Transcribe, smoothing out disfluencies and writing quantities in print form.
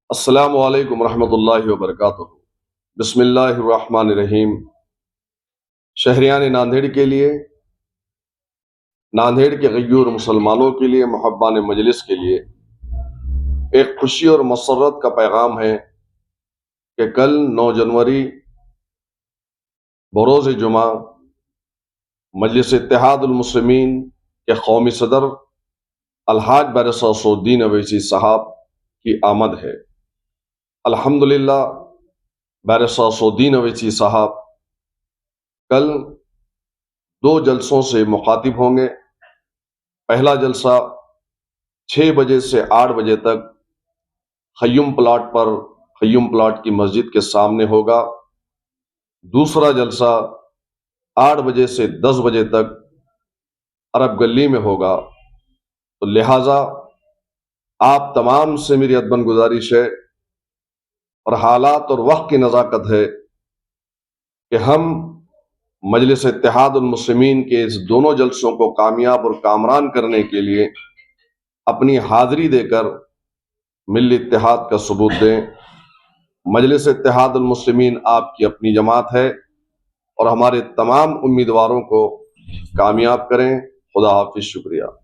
السلام علیکم ورحمۃ اللہ وبرکاتہ۔ بسم اللہ الرحمن الرحیم۔ شہریان ناندیڑ کے لیے، ناندیڑ کے غیور مسلمانوں کے لیے، محبان مجلس کے لیے ایک خوشی اور مسرت کا پیغام ہے کہ کل 9 جنوری بروز جمعہ مجلس اتحاد المسلمین کے قومی صدر الحاج بارسا سعودین اویسی صاحب کی آمد ہے۔ الحمدللہ بارسا سعودین اویسی صاحب کل 2 جلسوں سے مخاطب ہوں گے۔ پہلا جلسہ 6 بجے سے 8 بجے تک خیوم پلاٹ کی مسجد کے سامنے ہوگا۔ دوسرا جلسہ 8 بجے سے 10 بجے تک عرب گلی میں ہوگا۔ تو لہٰذا آپ تمام سے میری ادباً گزارش ہے اور حالات اور وقت کی نزاکت ہے کہ ہم مجلس اتحاد المسلمین کے اس دونوں جلسوں کو کامیاب اور کامران کرنے کے لیے اپنی حاضری دے کر ملی اتحاد کا ثبوت دیں۔ مجلس اتحاد المسلمین آپ کی اپنی جماعت ہے اور ہمارے تمام امیدواروں کو کامیاب کریں۔ خدا حافظ، شکریہ۔